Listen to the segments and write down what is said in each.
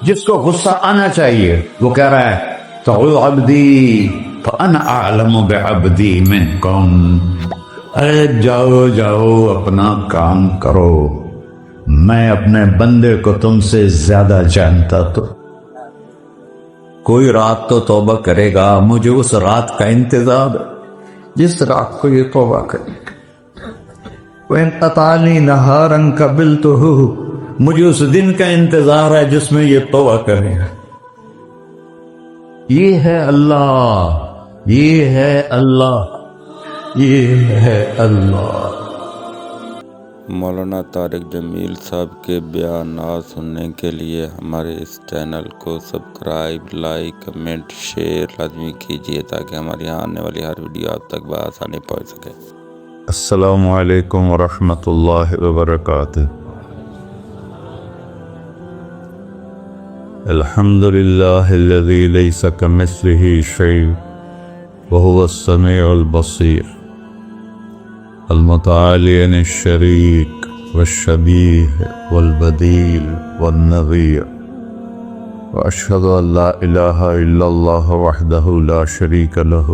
جس کو غصہ آنا چاہیے وہ کہہ رہا ہے تو عبدی فانا اعلم بعبدی منکم، ارے جاؤ جاؤ اپنا کام کرو، میں اپنے بندے کو تم سے زیادہ جانتا۔ تو کوئی رات تو توبہ کرے گا، مجھے اس رات کا انتظار جس رات کو یہ توبہ کرے گا۔ وَإِنْ أَطَعَنِي نَهَارًا قَبِلْتُهُ، مجھے اس دن کا انتظار ہے جس میں یہ توبہ کرے گا۔ یہ ہے اللہ، یہ ہے اللہ، یہ ہے اللہ۔ مولانا طارق جمیل صاحب کے بیانات سننے کے لیے ہمارے اس چینل کو سبسکرائب، لائک، کمنٹ، شیئر لازمی کیجیے تاکہ ہماری آنے والی ہر ویڈیو آپ تک بآسانی پہنچ سکے۔ السلام علیکم ورحمۃ اللہ وبرکاتہ۔ الحمد للہ الذی لیس کمثلہ شیء وہو السمیع البصیر، المتعالی عن الشریک والشبیہ والبدیل والنظیر، واشہد ان لا الہ الا اللہ وحدہ لا شریک لہ،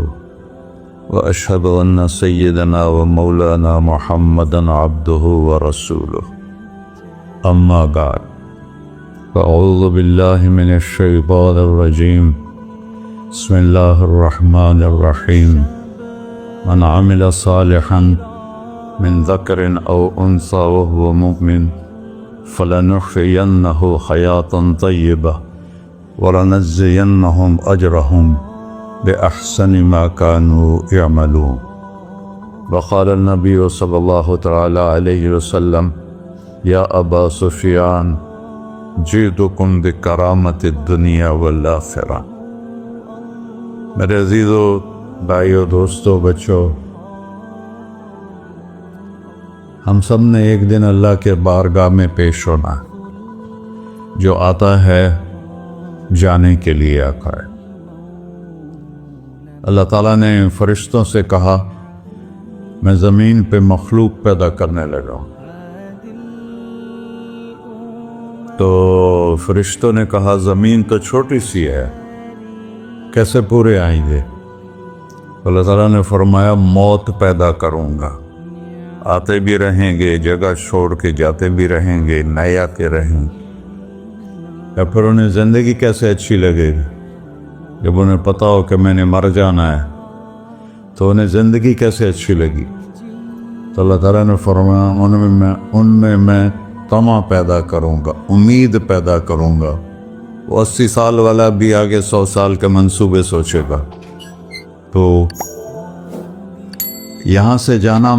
واشہد ان سیدنا و مولانا محمدا عبدہ ورسولہ، اما بعد، فاعوذ باللہ من الشیطان الرجیم، بسم اللہ الرحمن الرحیم، من عمل صالحا من ذکر او انثى وهو مؤمن فلنحيينه حياة طیبة ولنجزینهم اجرهم بأحسن ما كانوا يعملون۔ وقال النبي صلی اللہ تعالی علیہ وسلم یا ابا سفیان جئتکم بکرامت الدنیا والآخرہ۔ میرے عزیزو، بھائیو، دوستو، بچوں، ہم سب نے ایک دن اللہ کے بارگاہ میں پیش ہونا، جو آتا ہے جانے کے لیے آتا ہے۔ اللہ تعالیٰ نے فرشتوں سے کہا میں زمین پہ مخلوق پیدا کرنے لگا ہوں، تو فرشتوں نے کہا زمین تو چھوٹی سی ہے، کیسے پورے آئیں گے؟ اللہ تعالیٰ نے فرمایا موت پیدا کروں گا، آتے بھی رہیں گے، جگہ چھوڑ کے جاتے بھی رہیں گے، نئے آتے رہیں گے۔ یا پھر انہیں زندگی کیسے اچھی لگے گی؟ جب انہیں پتا ہو کہ میں نے مر جانا ہے تو انہیں زندگی کیسے اچھی لگی؟ تو اللہ تعالیٰ نے فرمایا ان میں میں طمع پیدا کروں گا، امید پیدا کروں گا۔ وہ 80 سال والا بھی آگے 100 سال کے منصوبے سوچے گا۔ تو یہاں سے جانا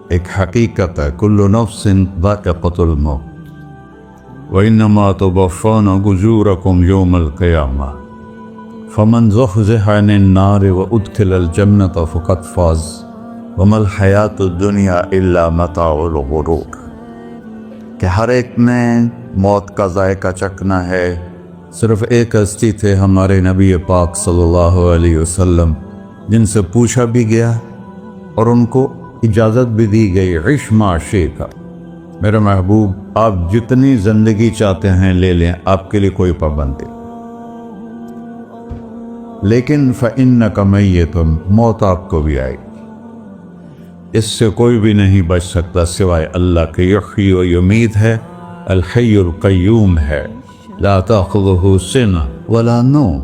ایک حقیقت ہے، کل نفس ذائقۃ الموت وانما توفون اجورکم یوم القیامہ، فمن زحزح عن النار وادخل الجنة فقد فاز وما الحیاۃ الدنیا الا متاع الغرور، کہ ہر ایک نے موت کا ذائقہ چکھنا ہے۔ صرف ایک ہستی تھے ہمارے نبی پاک صلی اللہ علیہ وسلم، جن سے پوچھا بھی گیا اور ان کو اجازت بھی دی گئی، عش ما شئت، میرے محبوب آپ جتنی زندگی چاہتے ہیں لے لیں، آپ کے لیے کوئی پابندی، لیکن فإنک میت، موت آپ کو بھی آئے گی، اس سے کوئی بھی نہیں بچ سکتا سوائے اللہ کے۔ یحیی و یمیت ہے، الحی القیوم ہے، لا تأخذہ سنہ ولا نوم،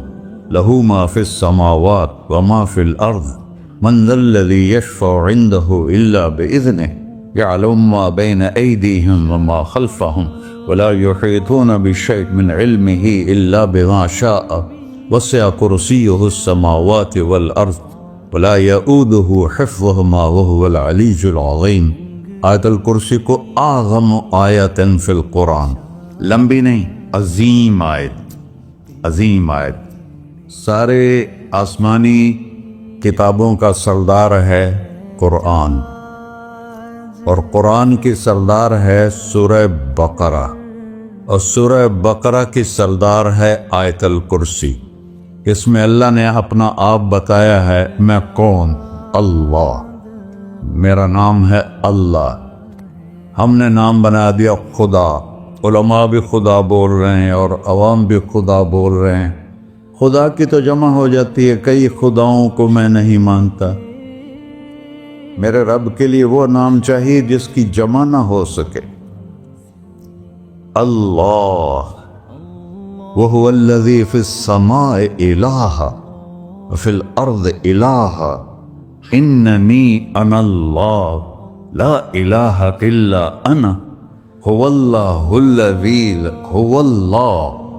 لہ ما فی السماوات وما فی الارض، من ذا الذی یشفع عنده الا بإذنہ، یعلم ما بین ایدیہم وما خلفہم، ولا یحیطون بشیء من علمہ الا بما شاء، وسع کرسیہ السماوات والارض ولا یؤودہ حفظہما وہو العلی العظیم۔ آیت الکرسی کو اعظم آیت فی القرآن، لمبی نہیں، عظیم آیت، عظیم آیت۔ سارے آسمانی کتابوں کا سردار ہے قرآن، اور قرآن کی سردار ہے سورہ بقرہ، اور سورہ بقرہ کی سردار ہے آیت الکرسی۔ اس میں اللہ نے اپنا آپ بتایا ہے، میں کون؟ اللہ، میرا نام ہے اللہ۔ ہم نے نام بنا دیا خدا، उलमा भी खुदा बोल रहे हैं और अवाम भी खुदा बोल रहे हैं। खुदा की तो जमा हो जाती है, कई खुदाओं को मैं नहीं मानता। मेरे रब के लिए वो नाम चाहिए जिसकी जमा ना हो सके। अल्लाह वहुवल्लज़ी फिस्समाए इलाहा वफिल अर्द इलाहा इन्ननी अनल्लाह ला इलाहा इल्ला अना हुवल्लाहुल्लज़ी हुवल्लाहुल्लज़ी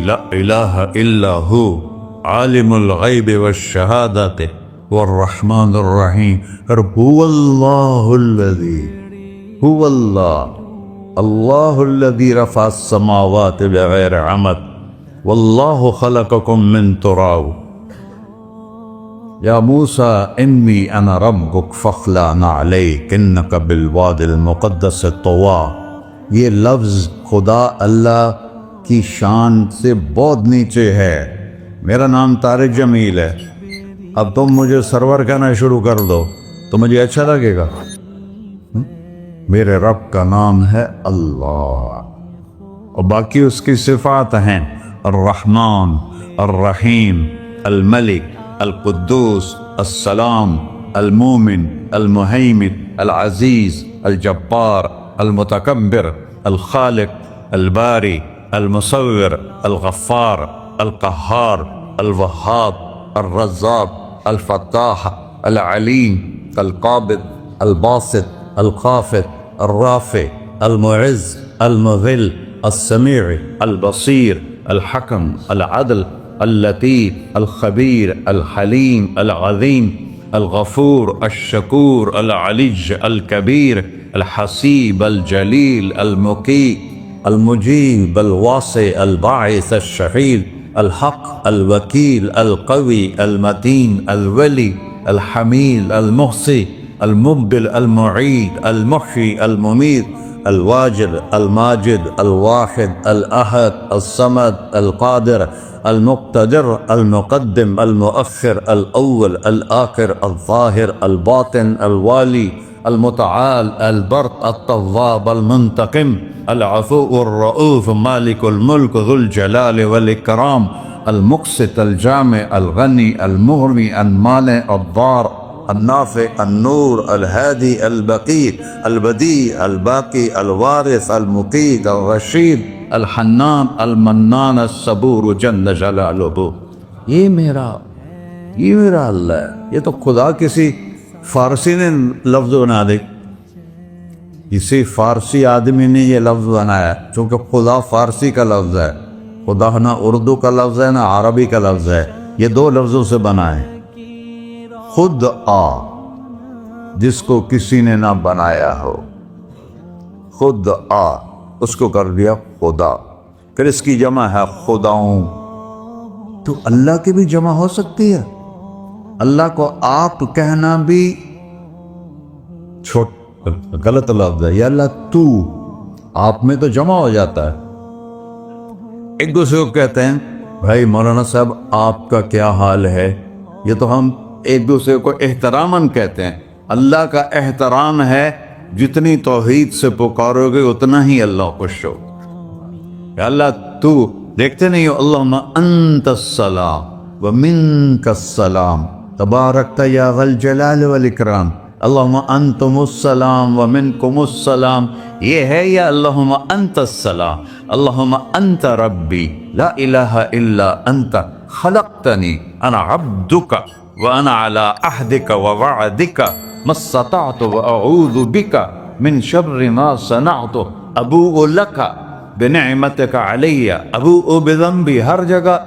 ला इलाहा इल्ला हु आलिमुल गैबि वश्शहादति वर्रहमानुर रहीम। और हुवल्लाहुल्लज़ी हुवल्लाह अल्लाहुल्लज़ी रफ़अ अस्समावाति बिग़ैरि अमद वल्लाहु खलक़कुम मिन तुराब या मूसा इन्नी अना रब्बुक फ़ख़्लअन अलैक इन्नका बिलवादिल मुक़द्दस तुवा। ये लफ्ज़ खुदा अल्लाह की शान से बहुत नीचे है। मेरा नाम तारिक जमील है, अब तुम मुझे सरवर कहना शुरू कर दो तो मुझे अच्छा लगेगा? मेरे रब का नाम है अल्लाह और बाकी उसकी सिफात हैं अर्रहमान, अर्रहीम, अल-मलिक, अल-कुद्दूस, अस्सलाम, अल-मोमिन, अल-मुहैमिन, अल-अज़ीज़, अल-जब्बार, अल-मुतकब्बिर, अल-खालिक, अल-बारी, अल-मुसव्विर, अल-गफ़्फ़ार, अल-क़ह्हार, अल-वह्हाब, अल-रज़्ज़ाक़, अल-फ़त्ताह, अल-अलीम, अल-क़ाबिद, अल-बासित, अल-ख़ाफ़िद, अल-राफ़िअ, अल-मुइज़्ज़, अल-मुज़िल, السميع البصير الحكم العدل اللطيف الخبير الحليم العظيم الغفور الشكور العلي الكبير الحسيب الجليل المقيت المجيب الواسع الباعث الشهيد الحق الوكيل القوي المتين الولي الحميد المحصي المبدل المعيد المحيي المميت الواجد الماجد الواحد الأحد الصمد القادر المقتدر المقدم المؤخر الأول الآخر الظاهر الباطن الوالي المتعال البر التواب المنتقم العفو الرؤوف مالك الملك ذو الجلال والإكرام المقسط الجامع الغني المغني المانع الضار النافع النور الهادي البقيع البديع الباقي الوارث المقيت الرشيد الحنان المنان الصبور جل جلالہ۔ یہ میرا اللہ ہے۔ یہ تو خدا کسی فارسی نے لفظ بنا دے، کسی فارسی آدمی نے یہ لفظ بنایا، چونکہ خدا فارسی کا لفظ ہے، خدا نہ اردو کا لفظ ہے نہ عربی کا لفظ ہے، یہ دو لفظوں سے بنا ہے۔ خود آ جس کو کسی نے نہ بنایا ہو، خود آ اس کو کر دیا خدا، پھر اس کی جمع ہے خداؤں۔ تو اللہ کی بھی جمع ہو سکتی ہے؟ اللہ کو آپ کہنا بھی غلط لفظ ہے، یا اللہ تو، آپ میں تو جمع ہو جاتا ہے۔ ایک دوسرے کو کہتے ہیں بھائی مولانا صاحب آپ کا کیا حال ہے، یہ تو ہم ایک دوسرے کو احتراماً کہتے ہیں۔ اللہ کا احترام ہے جتنی توحید سے پکارو گے اتنا ہی اللہ خوش ہو۔ یا اللہ تو، دیکھتے نہیں ہو اللہم انت السلام ومنک السلام تبارکت یا ذا الجلال والاکرام، اللہم انتم السلام ومنکم السلام، یہ ہے یا اللہم انت السلام، اللہم انت ربی لا الہ الا انت خلقتنی انا عبدک وأنا على عهدك ووعدك ما استطعت وأعوذ بك من شر ما صنعت أبوء لك بنعمتك علي أبوء بذنبي۔ ہر جگہ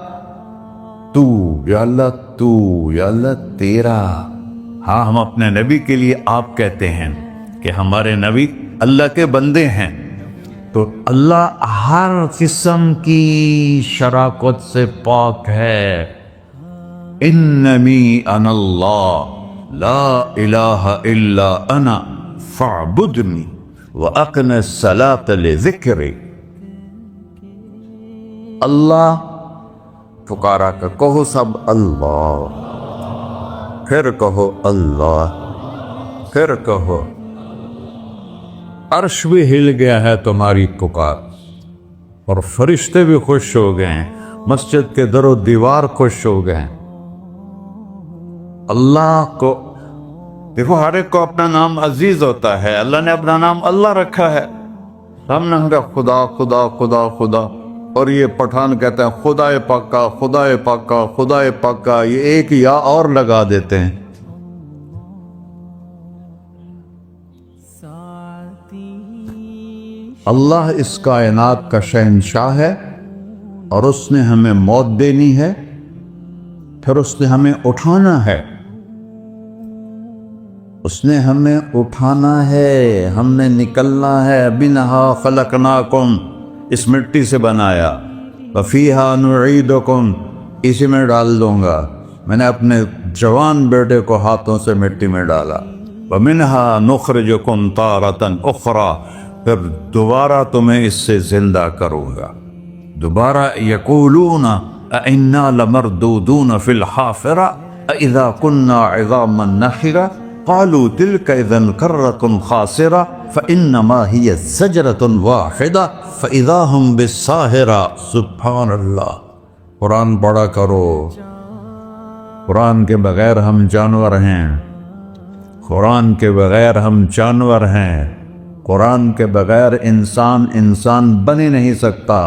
تو، یا اللہ تو، یا اللہ تیرا۔ ہاں ہم اپنے نبی کے لیے آپ کہتے ہیں کہ ہمارے نبی اللہ کے بندے ہیں، تو اللہ ہر قسم کی شراکت سے پاک ہے۔ اننی انا اللہ لا الہ الا انا فاعبدنی واقم الصلاۃ لذکری۔ اللہ پکارا کر کہو سب اللہ، پھر کہو اللہ، پھر کہو अर्श भी हिल गया है तुम्हारी पुकार, और फरिश्ते भी खुश हो गए हैं, मस्जिद के दरो दीवार खुश हो गए हैं। अल्लाह को देखो, हर एक को अपना नाम अजीज होता है, अल्लाह ने अपना नाम अल्लाह रखा है। हमने कहा खुदा खुदा खुदा खुदा, और ये पठान कहते हैं खुदाए पक्का खुदाए पक्का खुदाए पक्का, ये एक या और लगा देते हैं। अल्लाह इस कायनात का शहंशाह है, और उसने हमें मौत देनी है, फिर उसने हमें उठाना है, उसने हमें उठाना है, हमने निकलना है। बिनहा खलकनाकुम, इस मिट्टी से बनाया, वफीहा नुईदुकुम, इसी में डाल दूंगा। मैंने अपने जवान बेटे को हाथों से मिट्टी में डाला। वमिनहा नुखरिजुकुम तारतन उखरा, फिर दोबारा तुम्हें इससे जिंदा करूंगा। दोबारा यकूलूना अइन्ना लमरदूदून फिल हाफिरा अइज़ा कुन्ना इज़ामन नखिरा क़ालू तिल्का इज़न कर्रतुन खासिरा फ़इन्नमा हिय ज़जरतुन वाहिदा फ़इज़ा हुम बिस्साहिरा। सुब्हानल्लाह। कुरान पढ़ा करो, कुरान के बगैर हम जानवर हैं, कुरान के बगैर हम जानवर हैं, कुरान के बगैर इंसान इंसान बन ही नहीं सकता।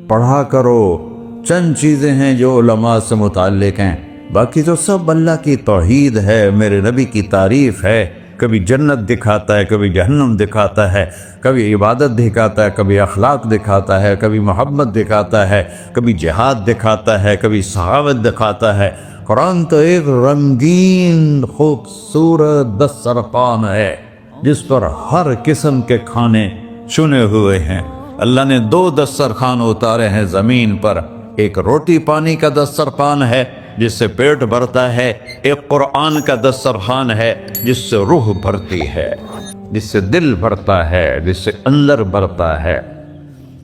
पढ़ा करो। चंद चीज़ें हैं जो उलमा से मुताल्लिक हैं, बाकी तो सब अल्लाह की तौहीद है, मेरे नबी की तारीफ़ है। कभी जन्नत दिखाता है, कभी जहन्नम दिखाता है, कभी इबादत दिखाता है, कभी अखलाक दिखाता है, कभी मोहब्बत दिखाता है, कभी जिहाद दिखाता है, कभी सहावत दिखाता है। कुरान तो एक रंगीन खूबसूरत दस्तरखान है जिस पर हर किस्म के खाने चुने हुए हैं। अल्लाह ने 2 दस्तरखान उतारे हैं ज़मीन पर, एक रोटी पानी का दस्तरखान है जिससे पेट भरता है, एक कुरान का दस्तरखान है जिससे रूह भरती है, जिससे दिल भरता है, जिससे अंदर भरता है।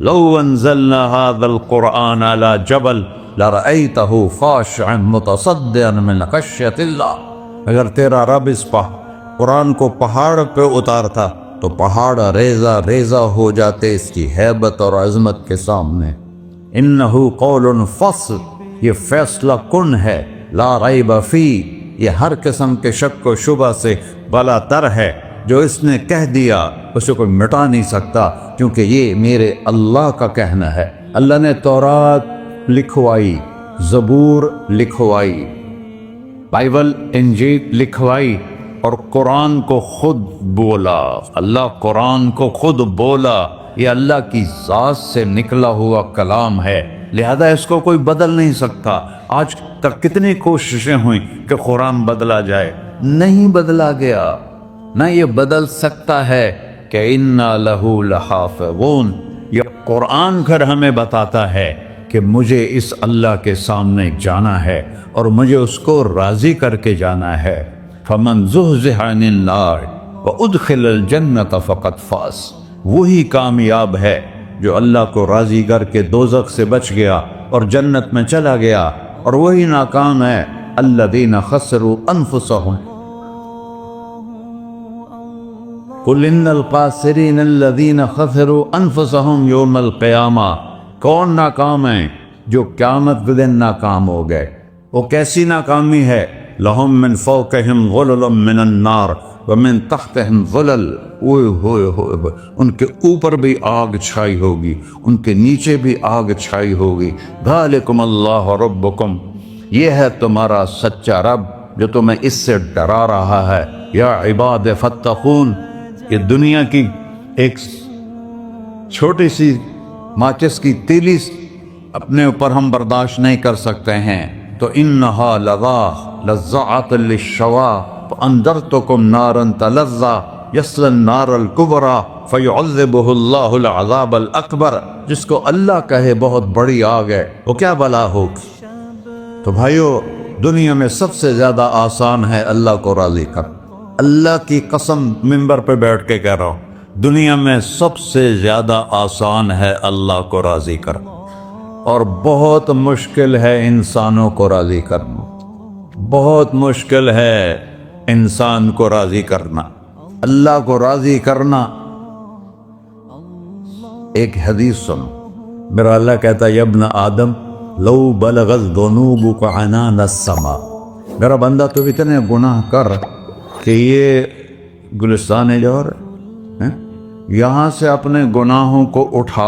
लौ अंज़लना हाज़ल कुरआन अला जबल लरअयतहु ख़ाशिअन मुतसद्दिअन मिन खश्यतिल्लाह। अगर तेरा रब इस कुरान को पहाड़ पे उतारता तो पहाड़ रेजा रेजा हो जाते इसकी हैबत और अजमत के सामने। इन्नहु कौलुन फस्ल, ये फैसला कुन है, ला रैब फी, ये हर किस्म के शक व शुबा से बला तर है। जो इसने कह दिया उसे कोई मिटा नहीं सकता, क्योंकि ये मेरे अल्लाह का कहना है। अल्लाह ने तौरात लिखवाई, ज़बूर लिखवाई, बाइबल इंजील लिखवाई, और कुरान को खुद बोला। अल्लाह कुरान को खुद बोला, ये अल्लाह की ज़ात से निकला हुआ कलाम है, लिहाजा इसको कोई बदल नहीं सकता। आज तक कितनी कोशिशें हुई कि कुरान बदला जाए, नहीं बदला गया, ना ये बदल सकता है। कि इन्ना लहू लहाफ़िज़ून, ये कुरान घर हमें बताता है कि मुझे इस अल्लाह के सामने जाना है और मुझे उसको राज़ी करके जाना है। फमन ज़ुहज़िह अनिन नार व उदखिलल जन्नत फ़क़द फ़ाज़, वही कामयाब है जो अल्लाह को राज़ी करके दोज़ख से बच गया और जन्नत में चला गया, और वही नाकाम है अल्लज़ीना ख़सरू अनफुसहुम। कुल इन्नल ख़ासिरीन अल्लज़ीना ख़सरू अनफुसहुम यौमल क़ियामा। कौन नाकाम है? जो क़यामत के दिन नाकाम हो गए। वो कैसी नाकामी है? लहुम मिन फ़ौक़िहिम ग़ुललुम मिनन नार व मिन तहतिहिम ज़ुलल, ओए होए होए, उनके ऊपर भी आग छाई होगी, उनके नीचे भी आग छाई होगी। ज़ालिकुम अल्लाहु रब्बुकुम, ये है तुम्हारा सच्चा रब जो तुम्हें इससे डरा रहा है। या इबाद फत्तक़ून, ये दुनिया की एक छोटी सी माचिस की तीली अपने ऊपर हम बर्दाश्त नहीं कर सकते हैं, तो इन्नहा लज़्ज़ाअतुल लिश्शवा फ़अनज़रतुकुम नारन तलज़्ज़ा यस्लन नारल कुबरा फ़युअज़्ज़िबुहुल्लाहुल अज़ाबल अकबर। जिसको अल्लाह कहे बहुत बड़ी आग है, वो क्या भला होगी। तो भाइयों, दुनिया में सबसे ज़्यादा आसान है अल्लाह को राज़ी कर। अल्लाह की कसम मिंबर पे बैठ के कह रहा हूँ, दुनिया में सबसे ज़्यादा आसान है अल्लाह को राज़ी कर, और बहुत मुश्किल है इंसानों को राज़ी करना। बहुत मुश्किल है इंसान को राज़ी करना। अल्लाह को राज़ी करना ایک حدیث سنو. میرا اللہ کہتا ہے ابن آدم لو بلغت ذنوبک عنان السماء، میرا بندہ تو اتنے گناہ کر کہ یہ گلستان جوہر ہے، یہاں سے اپنے گناہوں کو اٹھا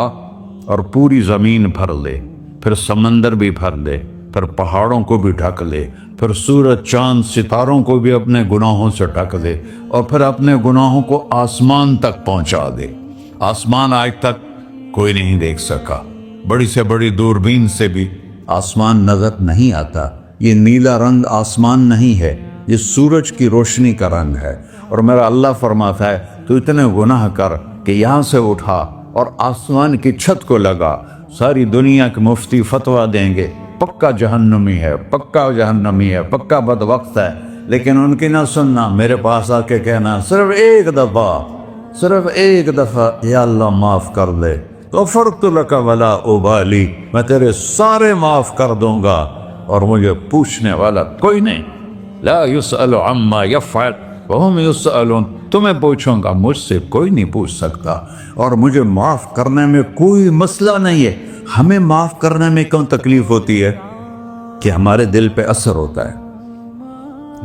اور پوری زمین بھر لے، پھر سمندر بھی بھر لے، پھر پہاڑوں کو بھی ڈھک لے، پھر سورج چاند ستاروں کو بھی اپنے گناہوں سے ڈھک دے، اور پھر اپنے گناہوں کو آسمان تک پہنچا دے. آسمان آج تک کوئی نہیں دیکھ سکا، بڑی سے بڑی دوربین سے بھی آسمان نظر نہیں آتا. یہ نیلا رنگ آسمان نہیں ہے، یہ سورج کی روشنی کا رنگ ہے. اور میرا اللہ فرماتا ہے تو اتنے گناہ کر کہ یہاں سے اٹھا اور آسمان کی چھت کو لگا. ساری دنیا کے مفتی فتویٰ دیں گے پکا جہنمی ہے، پکا جہنمی ہے، پکا بدبخت ہے، لیکن ان کی نہ سننا، میرے پاس آ کے کہنا صرف ایک دفعہ یا اللہ معاف کر دے، غفرت لک ولا ابالی، میں تیرے سارے معاف کر دوں گا اور مجھے پوچھنے والا کوئی نہیں. لا یسأل عما یفعل وہم یسألون، تمہیں پوچھوں گا، مجھ سے کوئی نہیں پوچھ سکتا، اور مجھے معاف کرنے میں کوئی مسئلہ نہیں ہے. ہمیں معاف کرنے میں کیوں تکلیف ہوتی ہے؟ کہ ہمارے دل پہ اثر ہوتا ہے.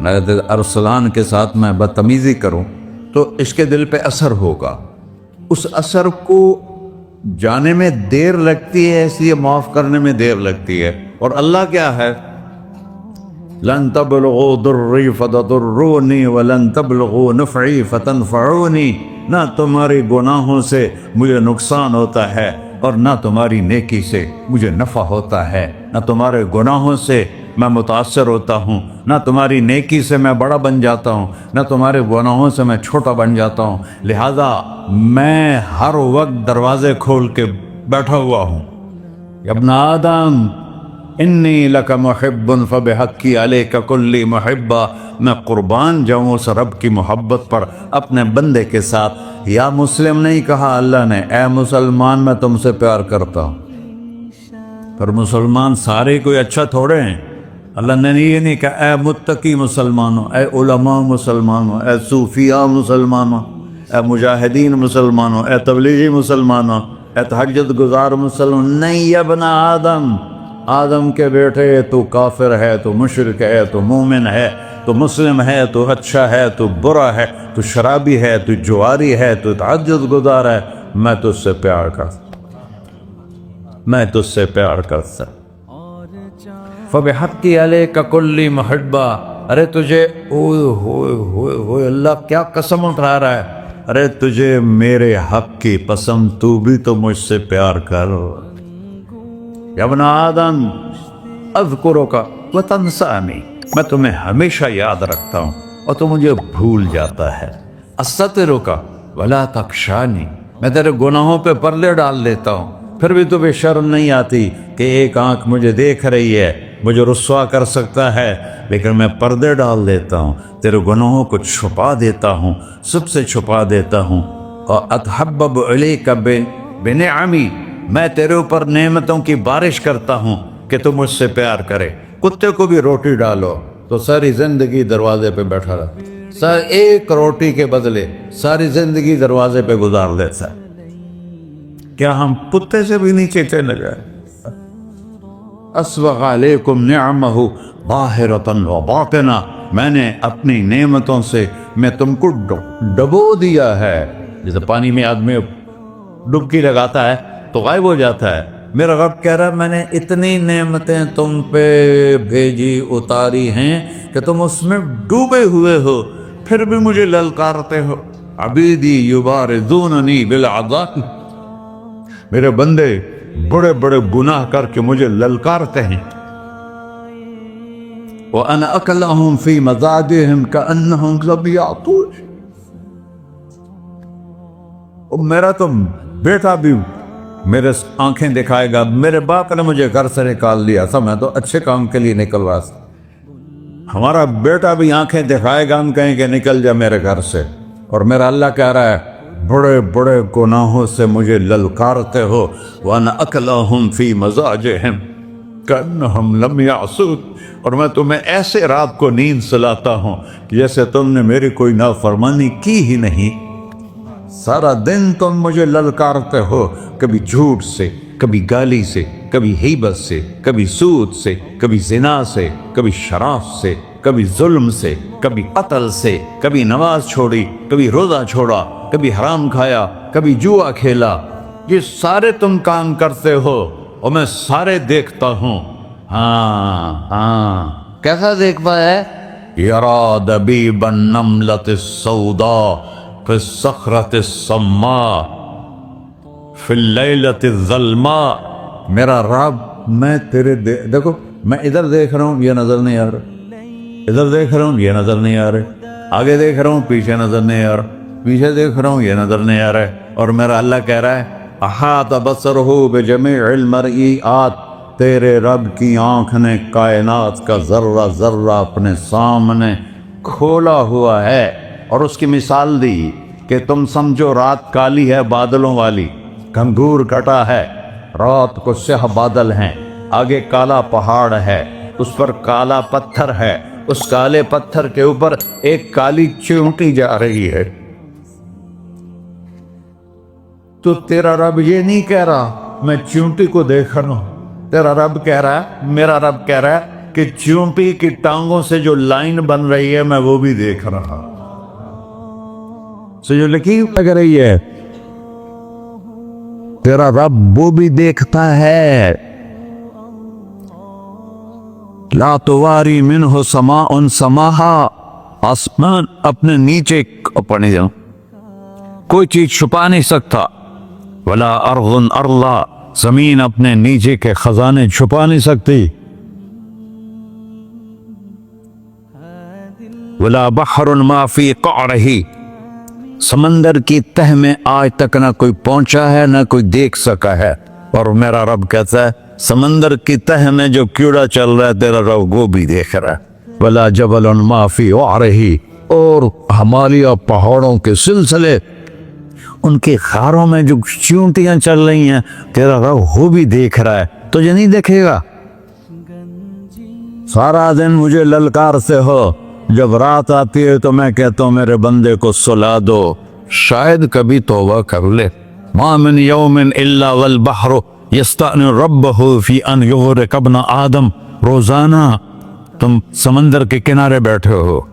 میرے دل ارسلان کے ساتھ میں بدتمیزی کروں تو اس کے دل پہ اثر ہوگا، اس اثر کو جانے میں دیر لگتی ہے، اس لیے معاف کرنے میں دیر لگتی ہے. اور اللہ کیا ہے؟ لن تبلغوا ضری فتضرونی ولن تبلغوا نفعی فتنفعونی، نہ تمہاری گناہوں سے مجھے نقصان ہوتا ہے اور نہ تمہاری نیکی سے مجھے نفع ہوتا ہے. نہ تمہارے گناہوں سے میں متاثر ہوتا ہوں، نہ تمہاری نیکی سے میں بڑا بن جاتا ہوں، نہ تمہارے گناہوں سے میں چھوٹا بن جاتا ہوں. لہذا میں ہر وقت دروازے کھول کے بیٹھا ہوا ہوں. ابن آدم انی لک محب فبحقی علیک کلی محبہ، میں قربان جاؤں اس رب کی محبت پر اپنے بندے کے ساتھ. یا مسلم نہیں کہا اللہ نے، اے مسلمان میں تم سے پیار کرتا ہوں. پر مسلمان سارے کوئی اچھا تھوڑے ہیں. اللہ نے یہ نہیں کہا اے متقی مسلمانوں، اے علماء مسلمانوں، اے صوفیاء مسلمانوں، اے مجاہدین مسلمانوں، اے تبلیغی مسلمانوں، اے تہجد گزار مسلمان. نہیں ابن آدم، آدم کے بیٹے، تو کافر ہے، تو مشرک ہے، تو مومن ہے، تو مسلم ہے، تو اچھا ہے، تو برا ہے، تو شرابی ہے، تو جواری ہے، تو تہجد گزار ہے، میں تجھ سے پیار کرتا، میں تجھ سے پیار کرتا. فبحقی علیک کلی محبہ، ارے تجھے اوئے ہوئے ہوئے ہوئے اللہ کیا قسم اٹھا رہا ہے، ارے تجھے میرے حق کی قسم، تو بھی تو مجھ سے پیار کر. یا ابن آدم اذکرک وتنسانی، میں تمہیں ہمیشہ یاد رکھتا ہوں اور تو مجھے بھول جاتا ہے. استترک ولا تخشانی، میں تیرے گناہوں پہ پردے ڈال لیتا ہوں، پھر بھی تمہیں شرم نہیں آتی کہ ایک آنکھ مجھے دیکھ رہی ہے، مجھے رسوا کر سکتا ہے، لیکن میں پردے ڈال دیتا ہوں، تیرے گناہوں کو چھپا دیتا ہوں، سب سے چھپا دیتا ہوں. اور اتحبب علیک بنعمی، میں تیرے اوپر نعمتوں کی بارش کرتا ہوں کہ تو مجھ سے پیار کرے. کتے کو بھی روٹی ڈالو تو ساری زندگی دروازے پہ بیٹھا رہا، ایک روٹی کے بدلے ساری زندگی دروازے پہ گزار دیتا ہے. کیا ہم کتے سے بھی نیچے چلے گئے؟ اسبغ علیکم نعمہ ظاہرۃ و باطنہ، میں نے اپنی نعمتوں سے میں تم کو ڈبو دیا ہے. جیسے پانی میں آدمی ڈبکی لگاتا ہے تو غائب ہو جاتا ہے. میرا رب کہہ رہا ہے میں نے اتنی نعمتیں تم پہ بھیجی، اتاری ہیں کہ تم اس میں ڈوبے ہوئے ہو، پھر بھی مجھے للکارتے ہو. عبیدی یبارزوننی بالعذاب، میرے بندے بڑے بڑے گناہ کر کے مجھے للکارتے ہیں. وَأَنَا أَكْلَهُمْ فِي مَزَاجِهِمْ كَأَنَّهُمْ لَمْ يَعْطُونِ، میرا تو بیٹا بھی میرے آنکھیں دکھائے گا. میرے باپ نے مجھے گھر سے نکال دیا تھا، میں تو اچھے کام کے لیے نکلوا تھا. ہمارا بیٹا بھی آنکھیں دکھائے گا، ہم کہیں کہ نکل جا میرے گھر سے. اور میرا اللہ کہہ رہا ہے بڑے بڑے گناہوں سے مجھے للکارتے ہو. وَأَنَا أَكْلَهُمْ فِي مَزَاجِهِمْ كَأَنَّهُمْ لَمْ يَعْصُونِ، اور میں تمہیں ایسے رات کو نیند سلاتا ہوں جیسے تم نے میری کوئی نافرمانی کی ہی نہیں. सारा दिन तुम मुझे ललकारते हो, कभी झूठ से, कभी गाली से, कभी हीबत से, कभी सूद से, कभी जिना से, कभी शराब से, कभी जुल्म से, कभी कत्ल से, कभी नमाज छोड़ी, कभी रोजा छोड़ा, कभी हराम खाया, कभी जुआ खेला। ये सारे तुम काम करते हो और मैं सारे देखता हूँ। हाँ हाँ, कैसा देख पाया? यरा दबीबन नमलत सौदा फिर सखरत सम्मा फिर लैलत ज़ल्मा। मेरा रब, मैं तेरे देखो, मैं इधर देख रहा हूँ, ये नजर नहीं आ रहा, इधर देख रहा हूँ, ये नजर नहीं आ रहा, आगे देख रहा हूँ, पीछे नजर नहीं आ रहा, पीछे देख रहा हूँ, ये नजर नहीं आ रहा है। और मेरा अल्लाह कह रहा है अहात बसरहु बिजमीइल मरईआत, तेरे रब की आंख ने कायनात का जर्रा जर्रा अपने सामने खोला हुआ है। और उसकी मिसाल दी कि तुम समझो रात काली है बादलों वाली, घंघूर कटा है, रात को स्याह बादल हैं, आगे काला पहाड़ है, उस पर काला पत्थर है, उस काले पत्थर के ऊपर एक काली चींटी जा रही है। तो तेरा रब ये नहीं कह रहा मैं चींटी को देख रहा हूं, तेरा रब कह रहा है, मेरा रब कह रहा है कि चींटी की टांगों से जो लाइन बन रही है मैं वो भी देख रहा, से जो लकीर लग रही है तेरा रब वो भी देखता है। ला तुवारी मिन्हु समाउन समाहा, आसमान अपने नीचे पड़ने जाओ, कोई चीज छुपा नहीं सकता। वला अर्ज़ुन अर्ला, जमीन अपने नीचे के खजाने छुपा नहीं सकती। वला बहरुन मा फी क़अरिही, समंदर की तह में आज तक ना कोई पहुंचा है ना कोई देख सका है। और मेरा रब कहता है समंदर की तह में जो कीड़ा चल रहा है तेरा रब वो भी देख रहा है। वला जबलुन मा फी क़अरिही, और हिमालय पहाड़ों के सिलसिले, उनके खारों में जो चींटियां चल रही हैं तेरा रब वो भी देख रहा है। तुझे नहीं देखेगा? सारा दिन मुझे ललकारते हो, जब रात आती है तो मैं कहता हूँ मेरे बंदे को सुला दो, शायद कभी तौबा कर ले। मा मिन यौमिन इल्ला वल बहरु यस्तअनु रब्बहु फी अन युग़रिक़ इब्न आदम। रोजाना तुम समंदर के किनारे बैठे हो,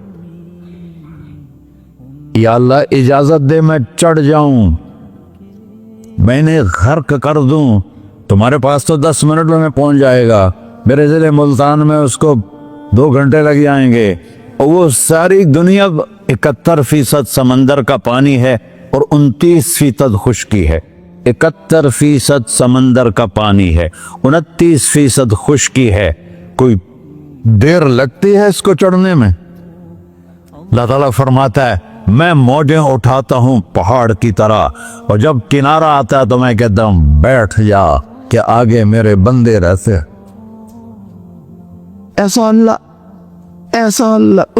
या अल्लाह इजाजत दे मैं चढ़ जाऊं, मैंने गर्क कर दूं, तुम्हारे पास तो 10 मिनट में पहुंच जाएगा, मेरे जिले मुल्तान में उसको 2 घंटे लग जाएंगे। और वो सारी दुनिया 71% समंदर का पानी है और 29% खुश्की है। 71% समंदर का पानी है, 29% खुश्की है। कोई देर लगती है इसको चढ़ने में? अल्लाह ताला फरमाता है मैं मौजें उठाता हूं पहाड़ की तरह, और जब किनारा आता है तो मैं कहता हूं बैठ जा, कि आगे मेरे बंदे रहते। ऐसा अल्लाह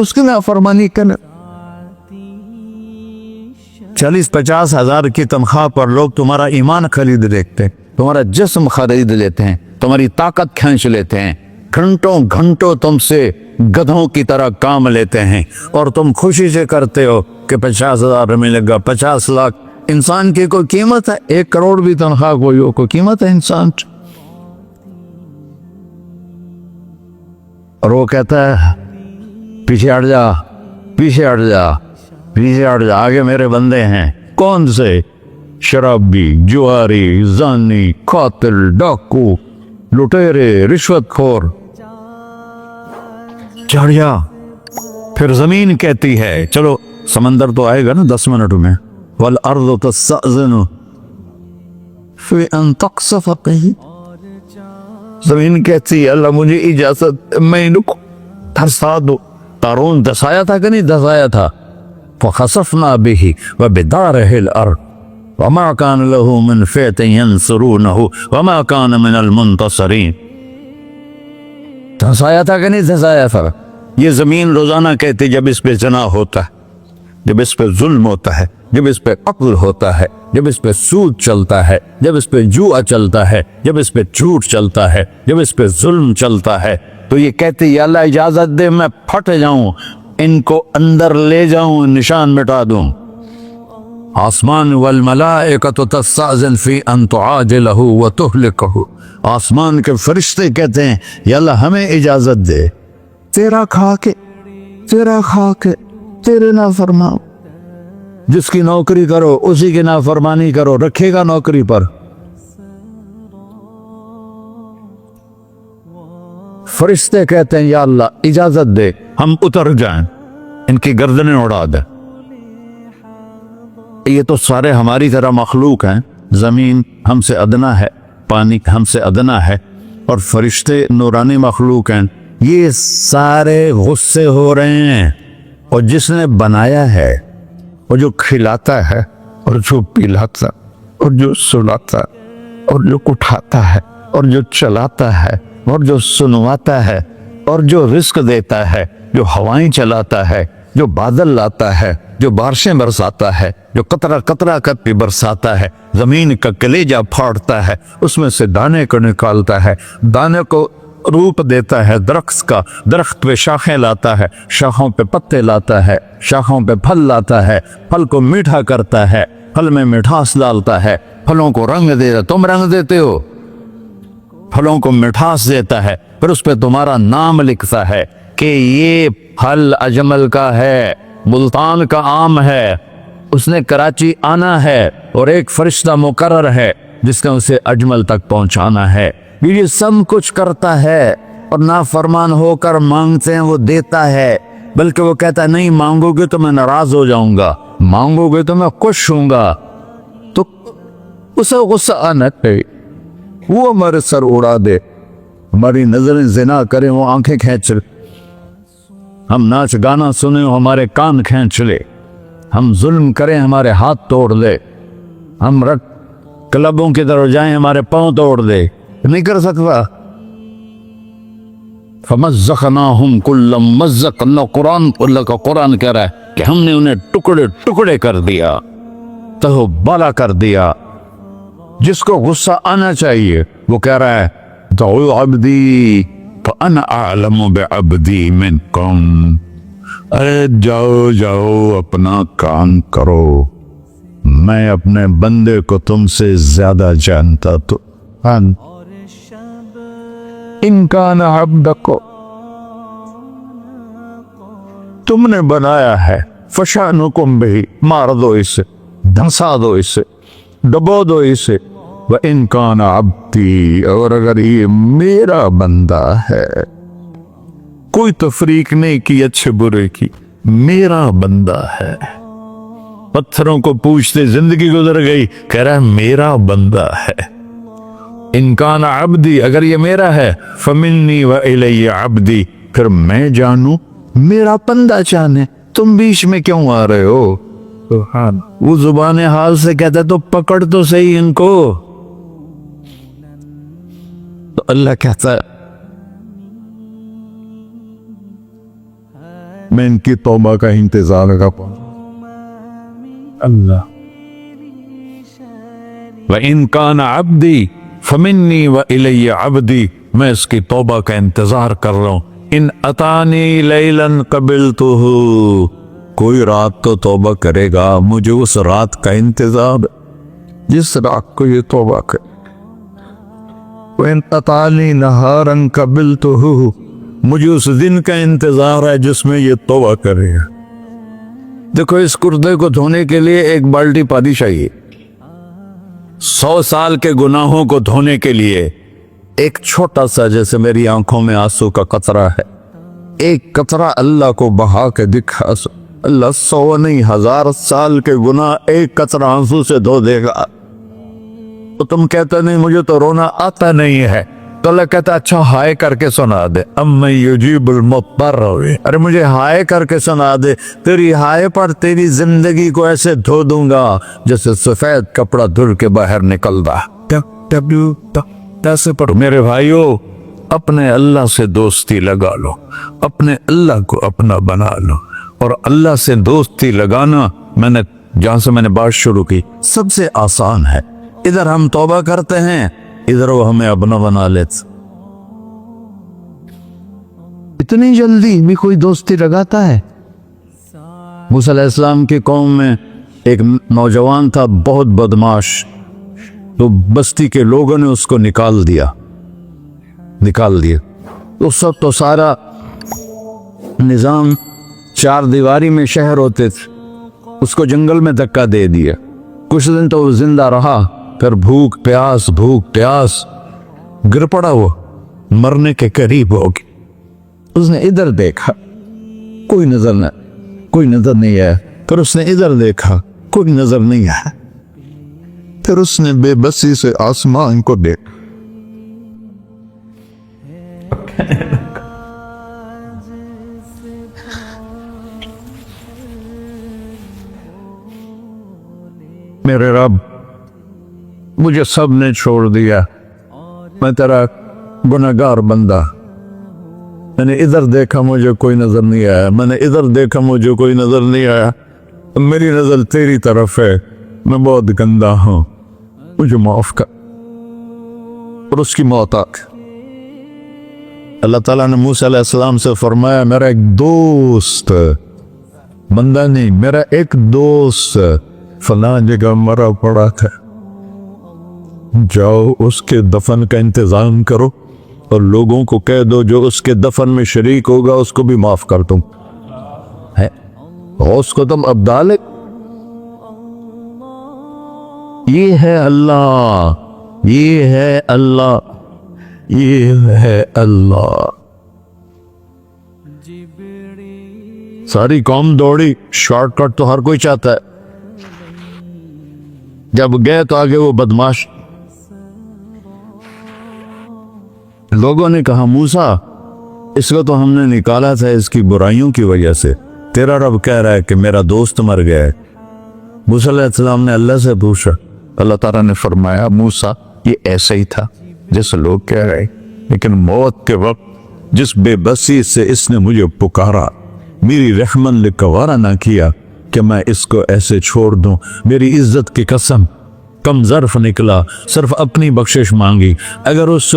उसकी नाफरमानी करने। 40-50 हजार की तनख्वाह पर लोग तुम्हारा ईमान खरीद लेते हैं, तुम्हारा जिस्म खरीद लेते हैं, तुम्हारी ताकत खींच लेते हैं, घंटों घंटों तुमसे गधों की तरह काम लेते हैं, और तुम खुशी से करते हो कि 50,000 मिलेगा, 50 लाख। इंसान की कोई कीमत है? 1 करोड़ भी तनख्वाह कोई हो, कोई कीमत है इंसान? और वो कहता है पीछे हट जा, पीछे हट जा, पीछे हट जा, आगे मेरे बंदे हैं। कौन से? शराबी, जुआरी, जानी, कातिल, डाकू, लुटेरे, रिश्वतखोर। चढ़ जा। फिर जमीन कहती है चलो, समंदर तो आएगा ना 10 मिनट में। वल अर्ज़ु तस्तअज़िनु फी अन तक़ज़फ़ कहीं, जमीन कहती है अल्लाह मुझे इजाजत, मैं इनको धंसा दो। तारून धसाया था कि नहीं धसाया था? फ़ख़सफ़ना बिही व बिदारिहिल अर्ज़ वमा कान लहू मिन फ़िअतिन यंसुरूनहु वमा कान मिनल मुंतसरीन। धसाया था कि नहीं धसाया था? ये जमीन रोजाना कहती जब इस पे ज़ना होता है, जब इस पे जुल्म होता है, जब इस पे कत्ल होता है, जब इस पे सूद चलता है, जब इस पे जुआ चलता है, जब इस पे झूठ चलता है, जब इस पे जुल्म चलता है, तो ये कहती या अल्लाह इजाजत दे मैं फट जाऊं, इनको अंदर ले जाऊं, निशान मिटा दूं। आसमान वल मलाइकतु तस्ताज़िन फी अन तुआजिलहु व तुहलिकहु। आसमान के फरिश्ते कहते हैं या अल्लाह हमें इजाजत दे तेरा खा के तेरे ना फरमाओ। जिसकी नौकरी करो उसी की नाफरमानी करो, रखेगा नौकरी पर। फरिश्ते कहते हैं या अल्लाह इजाजत दे हम उतर जाएं, इनकी गर्दनें उड़ा दे। ये तो सारे हमारी तरह मखलूक हैं, जमीन हमसे अदना है, पानी हमसे अदना है, और फरिश्ते नूरानी मखलूक हैं। ये सारे गुस्से हो रहे हैं। और जिसने बनाया है, और जो खिलाता है, और जो पिलाता, और जो सुलाता, और जो उठाता है, और जो चलाता है, और जो सुनवाता है, और जो रिस्क देता है, जो हवाएं चलाता है, जो बादल लाता है, जो बारिशें बरसाता है, जो कतरा कतरा कर बरसाता है, जमीन का कलेजा फाड़ता है, उसमें से दाने को निकालता है, दाने को रूप देता है दरख्त का, दरख्त पे शाखें लाता है, शाखों पे पत्ते लाता है, शाखों पे फल लाता है, फल को मीठा करता है, फल में मिठास डालता है, फलों को रंग दे, तुम रंग देते हो, फलों को मिठास देता है, फिर उस पे तुम्हारा नाम लिखता है कि ये फल अजमल का है, मुल्तान का आम है, उसने कराची आना है, और एक फरिश्ता मुकर्रर है जिसने उसे अजमल तक पहुंचाना है। ये सब कुछ करता है, और नाफरमान होकर मांगते हैं वो देता है, बल्कि वो कहता है नहीं मांगोगे तो मैं नाराज हो जाऊंगा, मांगोगे तो मैं खुश होऊंगा। तो उसे गुस्सा आना चाहिए, वो हमारे सर उड़ा दे, हमारी नजरें जिना करें वो आंखें खींच ले, हम नाच गाना सुने हमारे कान खींच ले, हम जुल्म करें हमारे हाथ तोड़ दे, हम रट क्लबों की तरफ जाएं हमारे पांव तोड़ दे, नहीं कर सकता। फमज़्ज़क़नाहुम कुल्ल मुमज़्ज़क़, अल्लाह का कुरान कह रहा है कि हमने उन्हें टुकड़े टुकड़े कर दिया, तहबाला कर दिया। जिसको गुस्सा आना चाहिए वो कह रहा है दऊ अब्दी फअना अअलमु बिअब्दी मिनकुम, अरे जाओ जाओ अपना काम करो, मैं अपने बंदे को तुमसे ज्यादा जानता। तो इनकान अब्दको, तुमने बनाया है, फशानुकुम बिही, मार दो इसे, धंसा दो इसे, डबो दो इसे। व इनकान अब्दी, और अगर ये मेरा बंदा है, कोई तफरीक नहीं की अच्छे बुरे की, मेरा बंदा है। पत्थरों को पूछते जिंदगी गुजर गई, कह रहा है मेरा बंदा है। इनकान अब्दी, अगर ये मेरा है, फमिन्नी व इलैया अब्दी, फिर मैं जानू मेरा बंदा जाने, तुम बीच में क्यों आ रहे हो? वो जुबान हाल से कहता तो पकड़ तो सही इनको। तो अल्लाह कहता है मैं इनकी तौबा का इंतजार कर पाऊं। अल्लाह व इनकान अब्दी फमिन्नी व इलैया अब्दी, मैं इसकी तौबा का इंतजार कर रहा हूं। इन अतानी लैलन कबिलतुहु, कोई रात तो तौबा करेगा, मुझे उस रात का इंतजार, जिस रात को ये तौबा करे। इन अतानी नहारन कबिलतुहु, मुझे उस दिन का इंतजार है जिसमें ये तौबा करेगा। देखो इस कुर्दे को धोने के लिए एक बाल्टी पानी चाहिए, 100 साल के गुनाहों को धोने के लिए एक छोटा सा, जैसे मेरी आंखों में आंसू का कतरा है, एक कतरा अल्लाह को बहा के दिखा, अल्लाह 100 नहीं 1000 साल के गुनाह एक कतरा आंसू से धो देगा। तो तुम कहते नहीं मुझे तो रोना आता नहीं है, तो अल्लाह कहता अच्छा हाय करके सुना दे, अम्मा युजीबुल मुत्तर, अरे मुझे हाय करके सुना दे, तेरी हाय पर तेरी जिंदगी को ऐसे धो दूंगा जैसे सफेद कपड़ा धुल के बाहर निकलता। ऐसे पर मेरे भाइयों, अपने अल्लाह से दोस्ती लगा लो, अपने अल्लाह को अपना बना लो। और अल्लाह से दोस्ती लगाना, मैंने जहां से मैंने बात शुरू की, सबसे आसान है। इधर हम तौबा करते हैं, इधर वो हमें अपना बना लेते। इतनी जल्दी भी कोई दोस्ती लगाता है? मूसा अलैहिस्सलाम की कौम में ایک نوجوان تھا بہت بدماش، تو بستی کے لوگوں نے اس کو نکال دیا۔ اس وقت تو سارا نظام چار دیواری میں شہر ہوتے تھے، اس کو جنگل میں دھکا دے دیا۔ کچھ دن تو وہ زندہ رہا، پھر بھوک پیاس گر پڑا، وہ مرنے کے قریب ہو گیا۔ اس نے ادھر دیکھا، کوئی نظر نہیں آیا۔ پھر اس نے ادھر دیکھا، کوئی نظر نہیں آیا۔ پھر اس نے بے بسی سے آسمان کو دیکھا، میرے رب مجھے سب نے چھوڑ دیا، میں تیرا گنہگار بندہ، میں نے ادھر دیکھا مجھے کوئی نظر نہیں آیا، میں نے ادھر دیکھا مجھے کوئی نظر نہیں آیا، میری نظر تیری طرف ہے، میں بہت گندا ہوں، مجھے معاف کر۔ اور اس کی موت آ گئی۔ اللہ تعالیٰ نے موسیٰ علیہ السلام سے فرمایا میرا ایک دوست، بندہ نہیں، میرا ایک دوست فلاں جگہ مرا پڑا تھا، جاؤ اس کے دفن کا انتظام کرو اور لوگوں کو کہہ دو جو اس کے دفن میں شریک ہوگا اس کو بھی معاف کر دوں۔ ہے اس کو تم ابدال، یہ ہے اللہ، یہ ہے اللہ، یہ ہے اللہ۔ ساری قوم دوڑی، شارٹ کٹ تو ہر کوئی چاہتا ہے۔ جب گئے تو آگے وہ بدماش، لوگوں نے کہا موسیٰ اس کو تو ہم نے نکالا تھا اس کی برائیوں کی وجہ سے، تیرا رب کہہ رہا ہے کہ میرا دوست مر گیا ہے۔ موسیٰ علیہ السلام نے اللہ سے پوچھا، اللہ تعالیٰ نے فرمایا موسیٰ یہ ایسا ہی تھا جیسے لوگ کہہ رہے، لیکن موت کے وقت جس بے بسی سے اس نے مجھے پکارا، میری رحمت نے گوارا نہ کیا کہ میں اس کو ایسے چھوڑ دوں، میری عزت کی قسم کم ظرف نکلا، صرف اپنی بخشش مانگی۔ اگر اس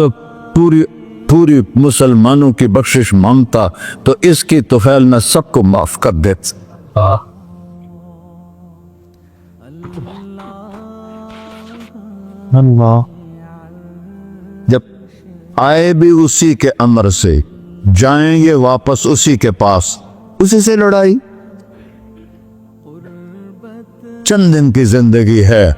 پوری مسلمانوں کی بخشش مانگتا تو اس کی طفیل میں سب کو معاف کر دیتا۔ اللہ جب آئے بھی اسی کے امر سے، جائیں گے واپس اسی کے پاس، اسی سے لڑائی۔ چند دن کی زندگی ہے،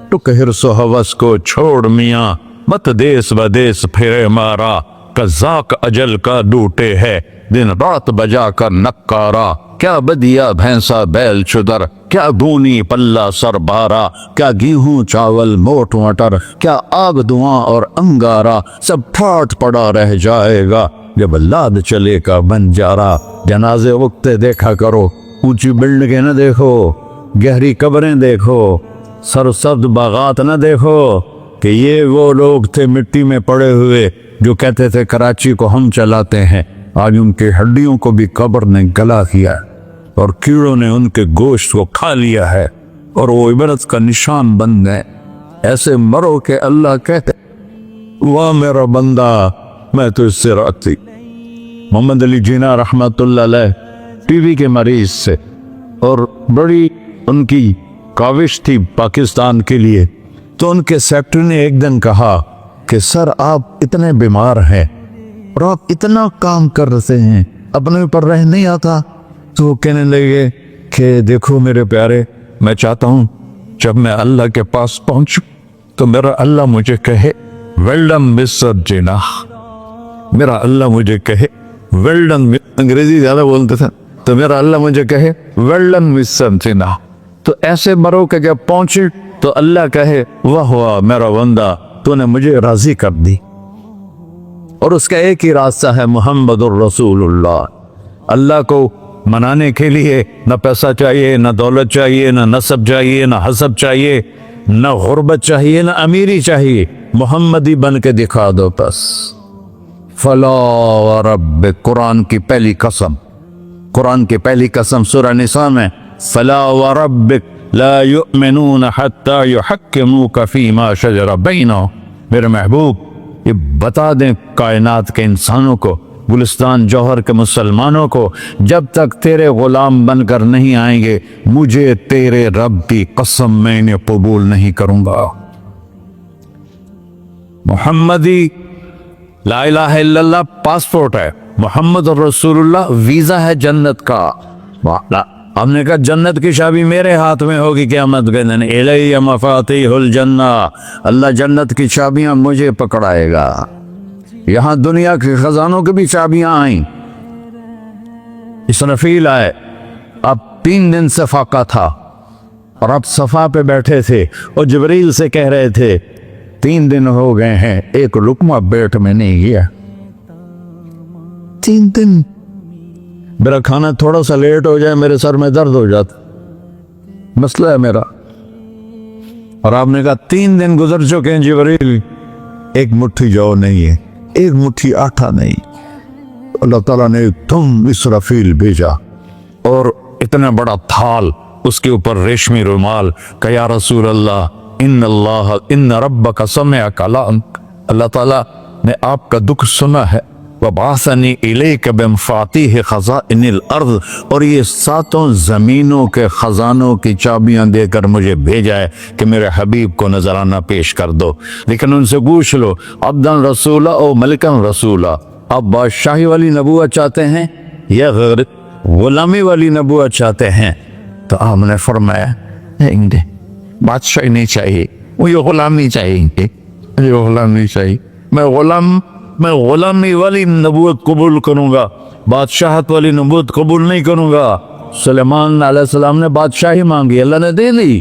ٹک حرص و ہوس کو چھوڑ میاں، مت دیس بدیس پھرے مارا، قزاق اجل کا ڈوٹے ہے، دن رات بجا کر نکارا، کیا بدیا بھینسا بیل چدر، کیا بونی پلہ سر بارا، کیا گیہوں چاول موٹ مٹر، کیا آگ دھواں اور انگارا، سب ٹھاٹ پڑا رہ جائے گا جب لاد چلے کا بن جارا۔ جنازے وقتے دیکھا کرو، اونچی بلڈنگیں نہ دیکھو، گہری قبریں دیکھو، سرسبز باغات نہ دیکھو کہ یہ وہ لوگ تھے مٹی میں پڑے ہوئے جو کہتے تھے کراچی کو ہم چلاتے ہیں، آج ان کی ہڈیوں کو بھی قبر نے گلا کیا اور کیڑوں نے ان کے گوشت کو کھا لیا ہے اور وہ عبرت کا نشان بن گئے۔ ایسے مرو کہ اللہ کہتے واہ میرا بندہ میں تو اس سے راضی۔ محمد علی جناح رحمت اللہ علیہ ٹی وی کے مریض سے، اور بڑی ان کی کاوش تھی پاکستان کے لیے، تو ان کے سیکٹری نے ایک دن کہا کہ سر آپ اتنے بیمار ہیں اور آپ اتنا کام کر رہے ہیں، اپنے اوپر رہ نہیں آتا؟ تو وہ کہنے لگے کہ دیکھو میرے پیارے، میں چاہتا ہوں جب میں اللہ کے پاس پہنچوں تو میرا اللہ مجھے کہے ویل ڈن مسٹر جناح، میرا اللہ مجھے کہے ویل ڈن، انگریزی زیادہ بولتے تھے، تو میرا اللہ مجھے کہے ویل ڈن مسٹر جناح۔ تو ایسے مرو کہ جب پہنچے تو اللہ کہے واہ واہ میرا بندہ تو نے مجھے راضی کر دی۔ اور اس کا ایک ہی راستہ ہے محمد الرسول اللہ۔ اللہ کو منانے کے لیے نہ پیسہ چاہیے، نہ دولت چاہیے، نہ نسب چاہیے، نہ حسب چاہیے، نہ غربت چاہیے، نہ امیری چاہیے، محمدی بن کے دکھا دو بس۔ فلا ورب، قرآن کی پہلی قسم سورہ نساء میں، فلا وربک لا یؤمنون حتی یحکموک فیما شجر بینہم۔ میرے محبوب یہ بتا دیں کائنات کے انسانوں کو गुलिस्तान जौहर के मुसलमानों को, जब तक तेरे गुलाम बनकर नहीं आएंगे मुझे तेरे रब की कसम मैं इन्हें कबूल नहीं करूंगा। मोहम्मदी ला इलाहा इल्लल्लाह पासपोर्ट है, मोहम्मद रसूलुल्लाह वीजा है जन्नत का। हमने कहा जन्नत की चाबी मेरे हाथ में होगी क़यामत के दिन, इलैया मफातिहुल जन्ना, अल्लाह जन्नत की चाबियां मुझे पकड़ाएगा। यहां दुनिया के खजानों की भी चाबियां आई। इसराफील आए, अब 3 दिन से फाका था और अब सफा पे बैठे थे और जिब्रील से कह रहे थे 3 दिन हो गए हैं एक लुकमा पेट में नहीं गया। 3 दिन मेरा खाना थोड़ा सा लेट हो जाए मेरे सर में दर्द हो जाता, मसला है मेरा। और आपने कहा 3 दिन गुजर चुके हैं जिब्रील, एक मुट्ठी जौ नहीं है, एक मुट्ठी आटा नहीं। अल्लाह ताला ने तुम इसराफील भेजा और इतना बड़ा थाल, उसके ऊपर रेशमी रुमाल, का या रसूल अल्लाह इन रब्बका समिअ कलाम, अल्लाह ताला ने आपका दुख सुना है। वबासनी इलैका बिमफातिह खज़ाइनिल अर्द, और ये 7 ज़मीनों के खजानों की चाबियां देकर मुझे भेजा है कि मेरे हबीब को नजराना पेश कर दो। लेकिन उनसे पूछ लो अब्दन रसूला और मलिकन रसूला, आप बादशाही वाली नबूवत चाहते हैं या गुलामी वाली नबूवत चाहते हैं? तो आपने फरमाया नहीं, बादशाही नहीं चाहिए, मुझे गुलामी चाहिए, मुझे गुलामी चाहिए। मैं गुलामी वाली नबूवत कबूल करूंगा, बादशाहत वाली नबूवत कबूल नहीं करूंगा। सुलेमान अलैहिस्सलाम ने बादशाही मांगी, अल्लाह ने दे दी,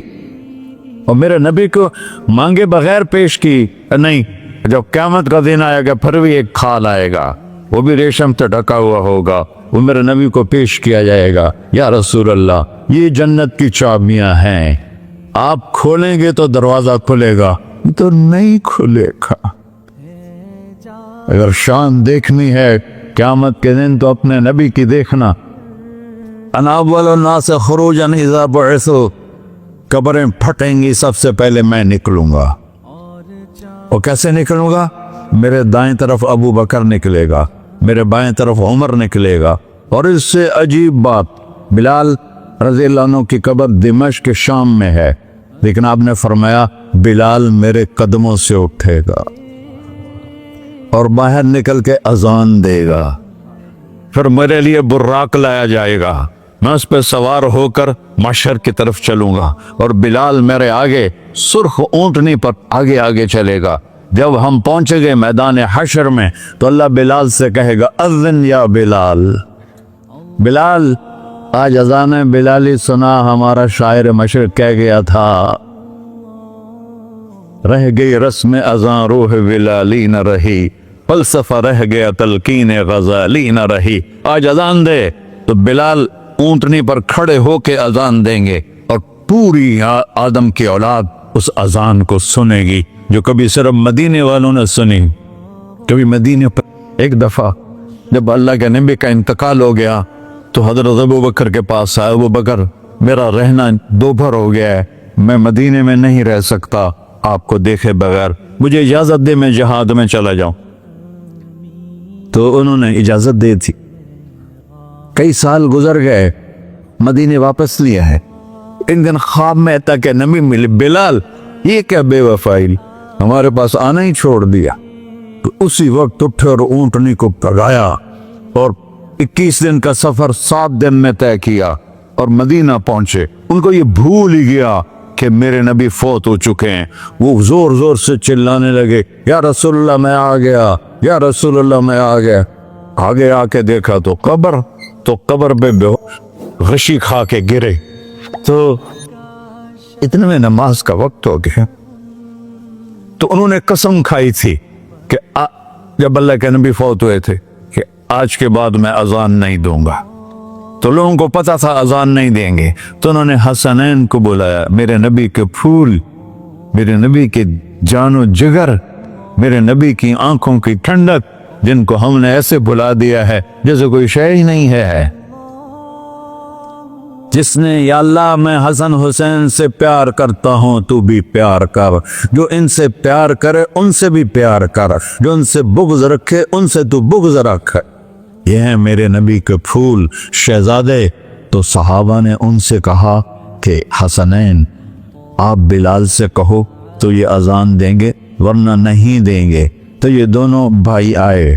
और मेरे नबी को मांगे बगैर पेश की नहीं। जब क़यामत का दिन आएगा फिर भी एक खाल आएगा, वो भी रेशम से ढका हुआ होगा, वो मेरे नबी को पेश किया जाएगा। या रसूल अल्लाह ये जन्नत की चाबियां हैं, आप खोलेंगे तो दरवाजा खुलेगा, तो नहीं खुलेगा। अगर शान देखनी है क़यामत के दिन तो अपने नबी की देखना। अनावलुन्नास खुरूजन इज़ा बुइसू, कब्रें फटेंगी सबसे पहले मैं निकलूंगा। और कैसे निकलूंगा? मेरे दाएं तरफ अबू बकर निकलेगा, मेरे बाएं तरफ उमर निकलेगा। और इससे अजीब बात, बिलाल रज़ियल्लाहु अन्हु की कब्र दिमश्क के शाम में है, लेकिन आपने फरमाया बिलाल मेरे कदमों से उठेगा और बाहर निकल के अजान देगा। फिर मेरे लिए बुर्राक लाया जाएगा, मैं उस पर सवार होकर मशर की तरफ चलूंगा और बिलाल मेरे आगे सुर्ख ऊंटनी पर आगे आगे चलेगा। जब हम पहुंचेंगे मैदान हशर में तो अल्लाह बिलाल से कहेगा अज़्ज़िन या बिलाल। बिलाल, आज अज़ान बिलाली सुना, हमारा शायर मशर कह गया था, रह गई रस्म अज़ान रूह बिलाली न रही, फलसफा रह गया तलकीन गजाली न रही। आज अजान दे तो बिलाल ऊंटनी पर खड़े होके अजान देंगे और पूरी आदम की औलाद उस अजान को सुनेगी, जो कभी सिर्फ मदीने वालों ने सुनी। कभी मदीने पर एक दफा जब अल्लाह के नबी का इंतकाल हो गया तो हजरत अबू बकर के पास आया, अबू बकर मेरा रहना दोपहर हो गया है, मैं मदीने में नहीं रह सकता आपको देखे बगैर, मुझे इजाजत दे मैं जहाद में चला जाऊं। तो उन्होंने इजाजत दे दी। कई साल गुजर गए, मदीने वापस लिया है। एक दिन ख्वाब में था कि नबी मिले, बिलाल ये क्या बेवफाई, हमारे पास आना ही छोड़ दिया। तो उसी वक्त उठे और ऊंटनी को भगाया और 21 दिन का सफर 7 दिन में तय किया और मदीना पहुंचे। उनको ये भूल ही गया कि मेरे नबी फौत हो चुके हैं। वो जोर जोर से चिल्लाने लगे, या रसूलुल्लाह मैं आ गया, या रसूलुल्लाह मैं आ गया। आगे आके देखा तो कब्र पे गशी खा के गिरे। तो इतने में नमाज का वक्त हो गया। तो उन्होंने कसम खाई थी कि जब अल्लाह के नबी फौत हुए थे कि आज के बाद मैं अजान नहीं दूंगा। तो लोगों को पता था अजान नहीं देंगे, तो उन्होंने हसनैन को बुलाया, मेरे नबी के फूल, मेरे नबी के जानो जिगर, मेरे नबी की आंखों की ठंडक, जिनको हमने ऐसे बुला दिया है जैसे कोई शय ही नहीं है। जिसने या अल्लाह मैं हसन हुसैन से प्यार करता हूं, तू भी प्यार कर, जो इनसे प्यार करे उनसे भी प्यार कर, जो उनसे बुग़्ज़ रखे उनसे तू बुग़्ज़ रख। یہ ہیں میرے نبی کے پھول شہزادے۔ تو صحابہ نے ان سے کہا کہ حسنین آپ بلال سے کہو تو یہ اذان دیں گے، ورنہ نہیں دیں گے۔ تو یہ دونوں بھائی آئے،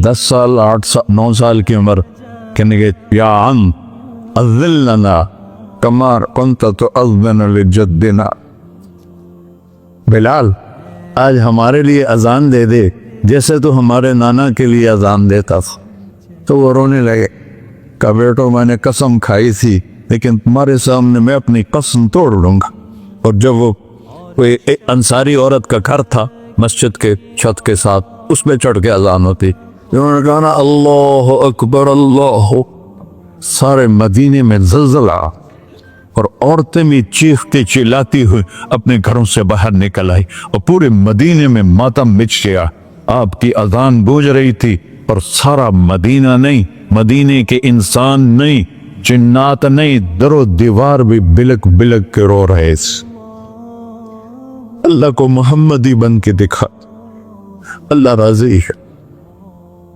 10 سال 8 سال 9 سال کی عمر، کہنے گے یا عم اذن لنا کما کنت تؤذن لجدنا، بلال آج ہمارے لیے اذان دے دے جیسے تو ہمارے نانا کے لیے اذان دیتا تھا۔ تو وہ رونے لگے، کہا بیٹو میں نے قسم کھائی تھی لیکن تمہارے سامنے میں اپنی قسم توڑ لوں گا۔ اور جب وہ کوئی انصاری عورت کا گھر تھا مسجد کے چھت کے ساتھ، اس میں چڑھ کے اذان ہوتی، انہوں نے کہا نا اللہ اکبر اللہ، سارے مدینے میں زلزلہ، اور عورتیں بھی چیختی چلاتی ہوئی اپنے گھروں سے باہر نکل آئی، اور پورے مدینے میں ماتم مچ گیا۔ آپ کی اذان گونج رہی تھی اور سارا مدینہ نہیں، مدینے کے انسان نہیں، جنات نہیں، در و دیوار بھی بلک بلک کے رو رہے۔ اللہ کو محمدی بن کے دکھا، اللہ راضی ہے،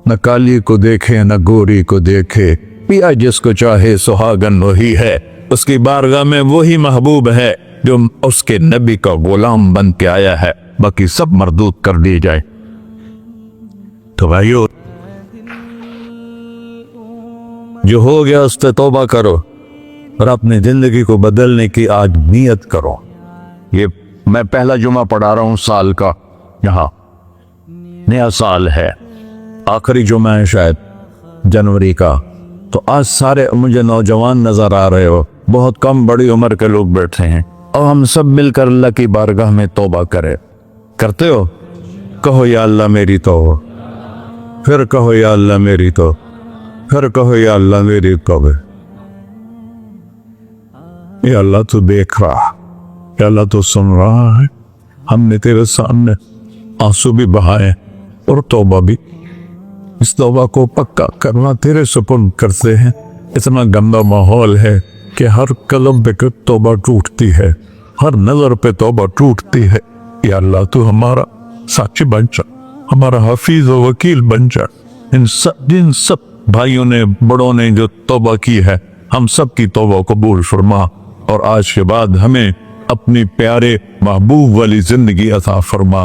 نہ کالی کو دیکھے نہ گوری کو دیکھے، پیا جس کو چاہے سہاگن وہی ہے، اس کی بارگاہ میں وہی محبوب ہے جو اس کے نبی کا غلام بن کے آیا ہے، باقی سب مردود کر دی جائے۔ تو بھائیو جو ہو گیا اس پہ توبہ کرو اور اپنی زندگی کو بدلنے کی آج نیت کرو۔ یہ میں پہلا جمعہ پڑھا رہا ہوں سال کا، یہاں نیا سال ہے، آخری جمعہ ہے شاید جنوری کا، تو آج سارے مجھے نوجوان نظر آ رہے ہو، بہت کم بڑی عمر کے لوگ بیٹھے ہیں، اور ہم سب مل کر اللہ کی بارگاہ میں توبہ کرتے ہو؟ کہو یا اللہ میری توبہ، پھر کہو یا اللہ میری توبہ، پھر کہو یا اللہ میری توبہ۔ یا اللہ تو دیکھ رہا، یا اللہ تو سن رہا ہے، ہم نے تیرے سامنے آنسو بھی بہائے اور توبہ بھی، اس توبہ کو پکا کرنا تیرے سپرد کرتے ہیں۔ اتنا گندا ماحول ہے کہ ہر قلم پہ توبہ ٹوٹتی ہے، ہر نظر پہ توبہ ٹوٹتی ہے۔ یا اللہ تو ہمارا ساتھی بن جا، ہمارا حفیظ و وکیل بن جا۔ جن سب بھائیوں نے بڑوں نے جو توبہ کی ہے، ہم سب کی توبہ قبول فرما، اور آج کے بعد ہمیں اپنی پیارے محبوب والی زندگی عطا فرما۔